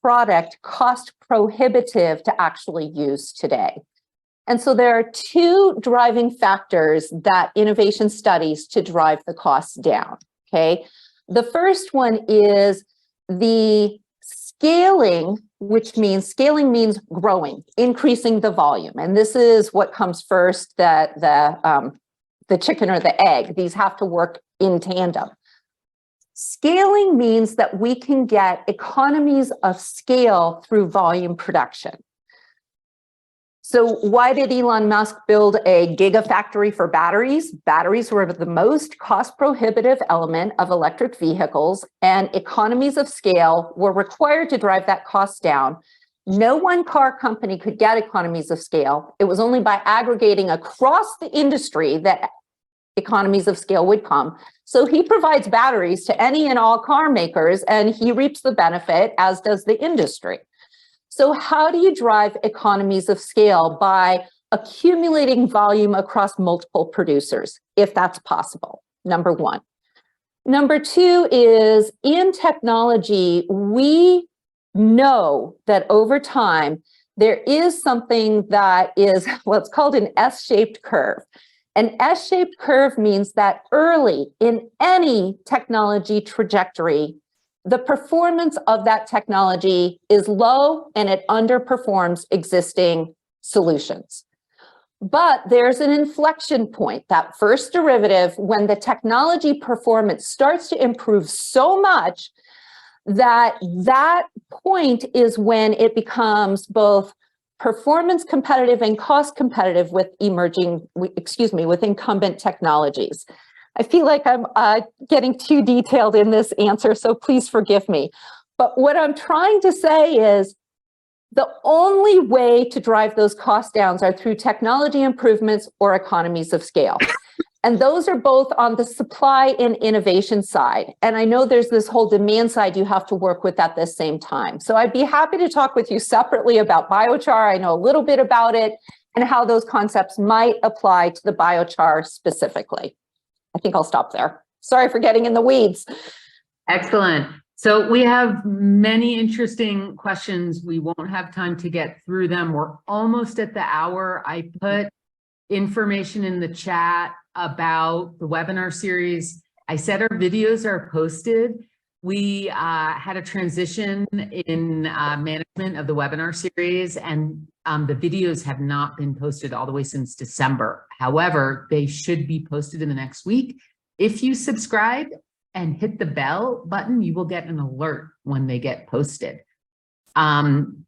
S1: product cost prohibitive to actually use today. And so there are two driving factors that innovation studies to drive the costs down, okay? The first one is the scaling, which means scaling means growing, increasing the volume. And this is what comes first, the chicken or the egg. These have to work in tandem. Scaling means that we can get economies of scale through volume production. So why did Elon Musk build a gigafactory for batteries? Batteries were the most cost prohibitive element of electric vehicles, and economies of scale were required to drive that cost down. No one car company could get economies of scale. It was only by aggregating across the industry that economies of scale would come. So he provides batteries to any and all car makers, and he reaps the benefit, as does the industry. So how do you drive economies of scale? By accumulating volume across multiple producers, if that's possible, number one. Number two is, in technology, we know that over time, there is something that is what's called an S-shaped curve. An S-shaped curve means that early in any technology trajectory, the performance of that technology is low and it underperforms existing solutions. But there's an inflection point, that first derivative, when the technology performance starts to improve so much that that point is when it becomes both performance competitive and cost competitive with with incumbent technologies. I feel like I'm getting too detailed in this answer, so please forgive me. But what I'm trying to say is the only way to drive those cost downs are through technology improvements or economies of scale. And those are both on the supply and innovation side. And I know there's this whole demand side you have to work with at the same time. So I'd be happy to talk with you separately about biochar. I know a little bit about it and how those concepts might apply to the biochar specifically. I think I'll stop there. Sorry for getting in the weeds.
S2: Excellent. So we have many interesting questions. We won't have time to get through them. We're almost at the hour. I put information in the chat about the webinar series. I said our videos are posted. We had a transition in management of the webinar series, and the videos have not been posted all the way since December. However, they should be posted in the next week. If you subscribe and hit the bell button, you will get an alert when they get posted. And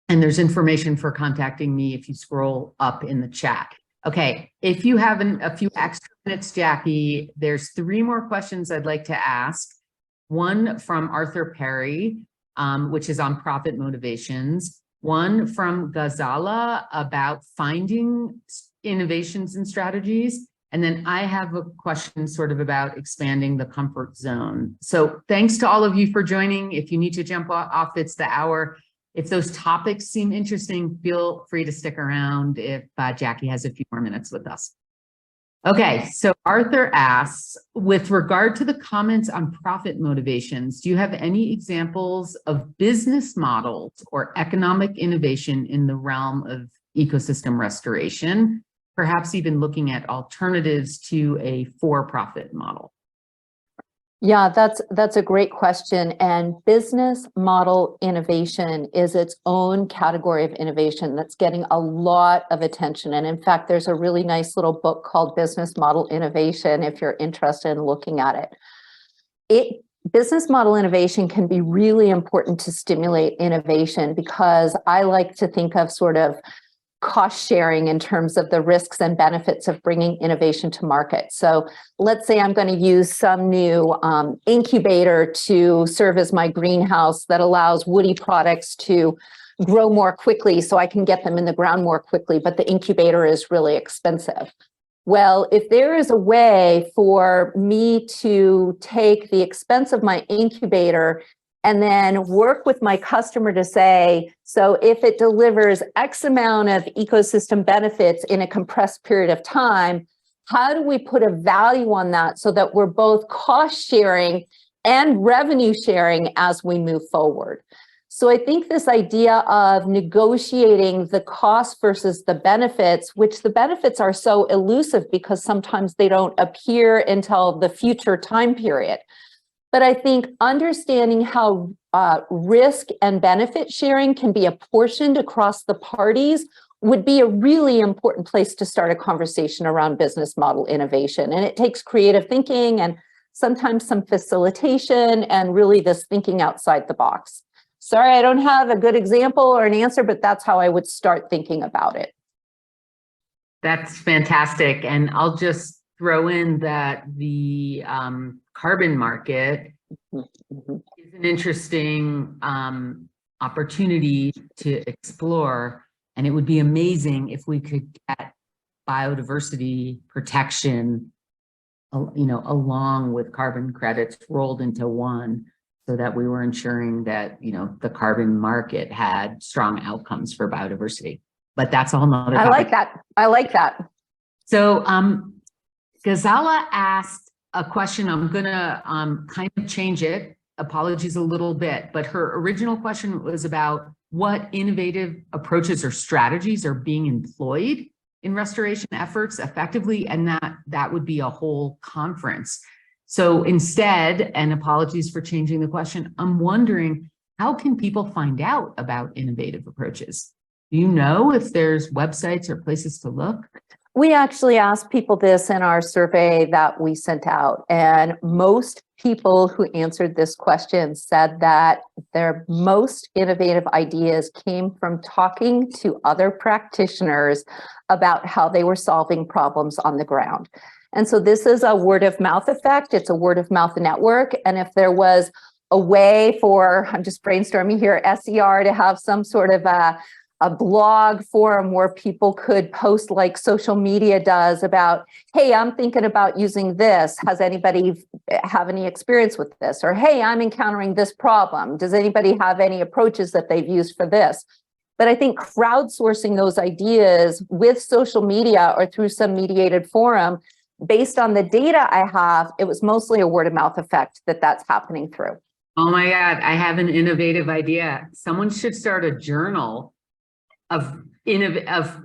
S2: there's information for contacting me if you scroll up in the chat. Okay, if you have a few extra minutes, Jakki, there's 3 more questions I'd like to ask. One from Arthur Perry, which is on profit motivations. One from Ghazala about finding innovations and strategies. And then I have a question sort of about expanding the comfort zone. So thanks to all of you for joining. If you need to jump off, it's the hour. If those topics seem interesting, feel free to stick around if Jakki has a few more minutes with us. Okay, so Arthur asks, with regard to the comments on profit motivations, do you have any examples of business models or economic innovation in the realm of ecosystem restoration, perhaps even looking at alternatives to a for-profit model?
S1: Yeah, that's a great question. And business model innovation is its own category of innovation that's getting a lot of attention. And in fact, there's a really nice little book called Business Model Innovation if you're interested in looking at it. Business model innovation can be really important to stimulate innovation because I like to think of sort of cost sharing in terms of the risks and benefits of bringing innovation to market. So let's say I'm going to use some new incubator to serve as my greenhouse that allows woody products to grow more quickly so I can get them in the ground more quickly, but the incubator is really expensive. Well, if there is a way for me to take the expense of my incubator and then work with my customer to say, so if it delivers X amount of ecosystem benefits in a compressed period of time, how do we put a value on that so that we're both cost sharing and revenue sharing as we move forward? So I think this idea of negotiating the cost versus the benefits, which the benefits are so elusive because sometimes they don't appear until the future time period. But I think understanding how risk and benefit sharing can be apportioned across the parties would be a really important place to start a conversation around business model innovation. And it takes creative thinking and sometimes some facilitation and really this thinking outside the box. Sorry, I don't have a good example or an answer, but that's how I would start thinking about it.
S2: That's fantastic. And I'll just throw in that the carbon market is an interesting opportunity to explore. And it would be amazing if we could get biodiversity protection, along with carbon credits rolled into one, so that we were ensuring that, the carbon market had strong outcomes for biodiversity. But that's a whole nother topic.
S1: I like that.
S2: So Ghazala asked a question. I'm gonna kind of change it. Apologies a little bit, but her original question was about what innovative approaches or strategies are being employed in restoration efforts effectively, and that would be a whole conference. So instead, and apologies for changing the question, I'm wondering, how can people find out about innovative approaches? Do you know if there's websites or places to look?
S1: We actually asked people this in our survey that we sent out, and most people who answered this question said that their most innovative ideas came from talking to other practitioners about how they were solving problems on the ground. And so this is a word of mouth effect. It's a word of mouth network. And if there was a way for, I'm just brainstorming here, SER to have some sort of a blog forum where people could post like social media does about, hey, I'm thinking about using this. Has anybody have any experience with this? Or, hey, I'm encountering this problem. Does anybody have any approaches that they've used for this? But I think crowdsourcing those ideas with social media or through some mediated forum, based on the data I have, it was mostly a word of mouth effect that's happening through.
S2: Oh my God, I have an innovative idea. Someone should start a journal of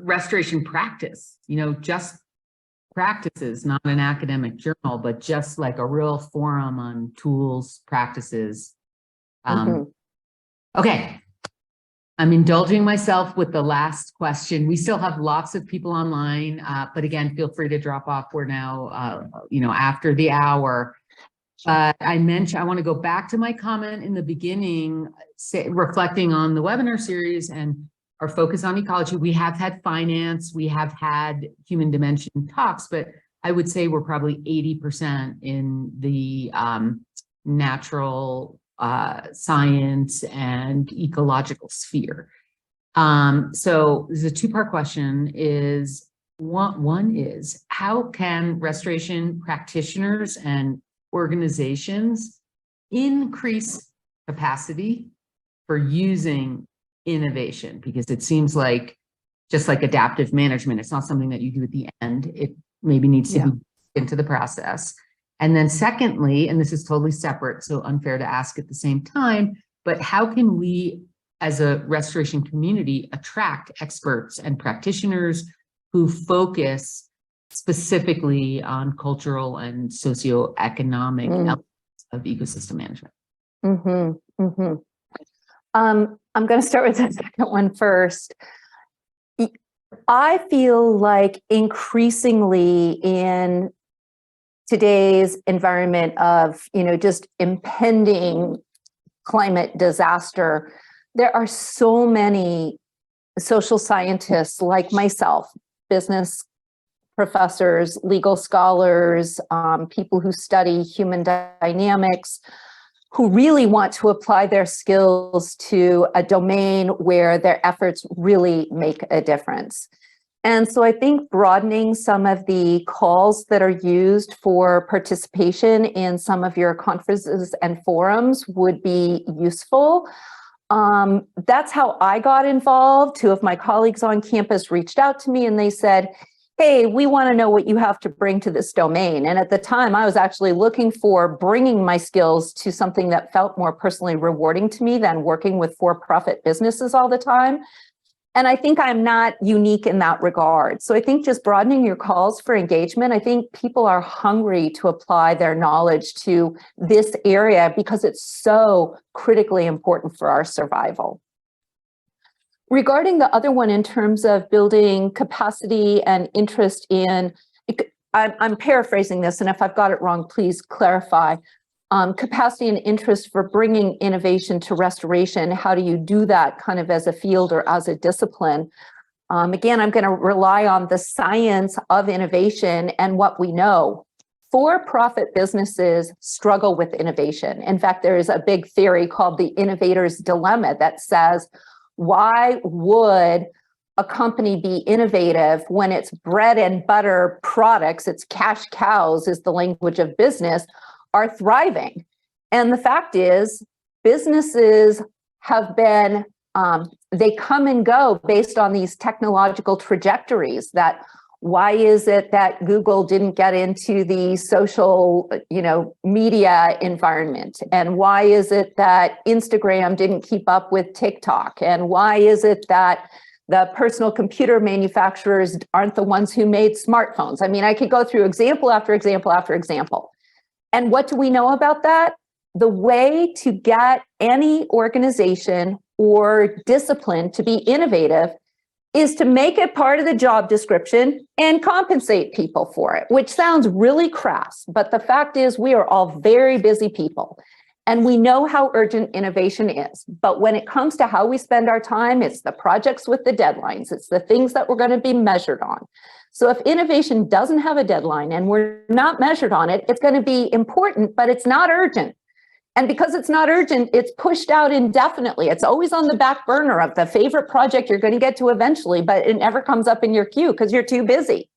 S2: restoration practice, just practices, not an academic journal, but just like a real forum on tools, practices. Okay. I'm indulging myself with the last question. We still have lots of people online, but again, feel free to drop off. We're now, after the hour. I want to go back to my comment in the beginning, reflecting on the webinar series and our focus on ecology. We have had finance, we have had human dimension talks, but I would say we're probably 80% in the natural science and ecological sphere. So there's a two-part question. One is, how can restoration practitioners and organizations increase capacity for using innovation? Because it seems like, just like adaptive management, it's not something that you do at the end. It maybe needs to be into the process. And then secondly, and this is totally separate, so unfair to ask at the same time, but how can we as a restoration community attract experts and practitioners who focus specifically on cultural and socioeconomic elements of ecosystem management?
S1: I'm going to start with the second one first. I feel like increasingly in today's environment of, just impending climate disaster, there are so many social scientists like myself, business professors, legal scholars, people who study human dynamics, who really want to apply their skills to a domain where their efforts really make a difference. And so I think broadening some of the calls that are used for participation in some of your conferences and forums would be useful. That's how I got involved. Two of my colleagues on campus reached out to me and they said, hey, we want to know what you have to bring to this domain. And at the time, I was actually looking for bringing my skills to something that felt more personally rewarding to me than working with for-profit businesses all the time. And I think I'm not unique in that regard. So I think just broadening your calls for engagement, I think people are hungry to apply their knowledge to this area because it's so critically important for our survival. Regarding the other one in terms of building capacity and interest in, I'm paraphrasing this, and if I've got it wrong, please clarify. Capacity and interest for bringing innovation to restoration. How do you do that kind of as a field or as a discipline? Again, I'm going to rely on the science of innovation and what we know. For-profit businesses struggle with innovation. In fact, there is a big theory called the innovator's dilemma that says, why would a company be innovative when its bread and butter products, its cash cows is the language of business, are thriving? And the fact is, businesses have been, they come and go based on these technological trajectories. That why is it that Google didn't get into the social, media environment? And why is it that Instagram didn't keep up with TikTok? And why is it that the personal computer manufacturers aren't the ones who made smartphones? I mean, I could go through example after example after example. And what do we know about that? The way to get any organization or discipline to be innovative is to make it part of the job description and compensate people for it, which sounds really crass, but the fact is we are all very busy people and we know how urgent innovation is. But when it comes to how we spend our time, it's the projects with the deadlines, it's the things that we're going to be measured on. So if innovation doesn't have a deadline and we're not measured on it, it's going to be important, but it's not urgent. And because it's not urgent, it's pushed out indefinitely. It's always on the back burner of the favorite project you're going to get to eventually, but it never comes up in your queue because you're too busy.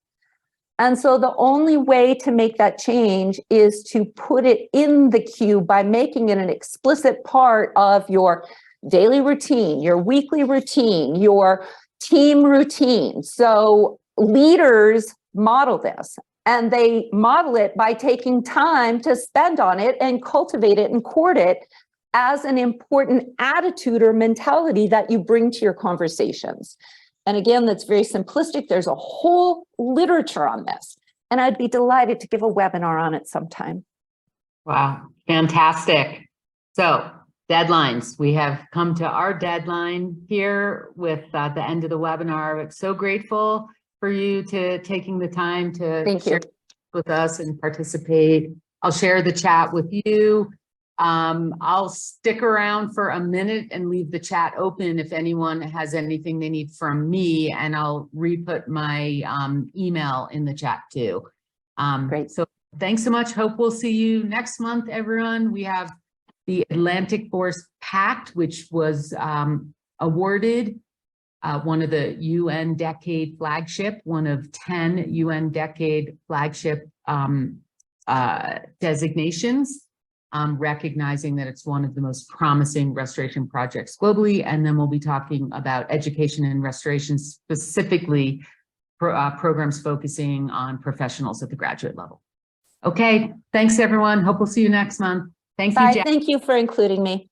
S1: And so the only way to make that change is to put it in the queue by making it an explicit part of your daily routine, your weekly routine, your team routine. So leaders model this. And they model it by taking time to spend on it and cultivate it and court it as an important attitude or mentality that you bring to your conversations. And again, that's very simplistic. There's a whole literature on this. And I'd be delighted to give a webinar on it sometime.
S2: Wow, fantastic. So deadlines. We have come to our deadline here with the end of the webinar. I'm so grateful for you to taking the time to share with us and participate. I'll share the chat with you. I'll stick around for a minute and leave the chat open if anyone has anything they need from me, and I'll re-put my email in the chat too.
S1: Great.
S2: So thanks so much. Hope we'll see you next month, everyone. We have the Atlantic Forest Pact, which was awarded one of the UN Decade Flagship, one of 10 UN Decade Flagship designations, recognizing that it's one of the most promising restoration projects globally. And then we'll be talking about education and restoration, specifically programs focusing on professionals at the graduate level. Okay, thanks everyone. Hope we'll see you next month. Thank you, Jack.
S1: Thank you for including me.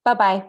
S1: Bye-bye.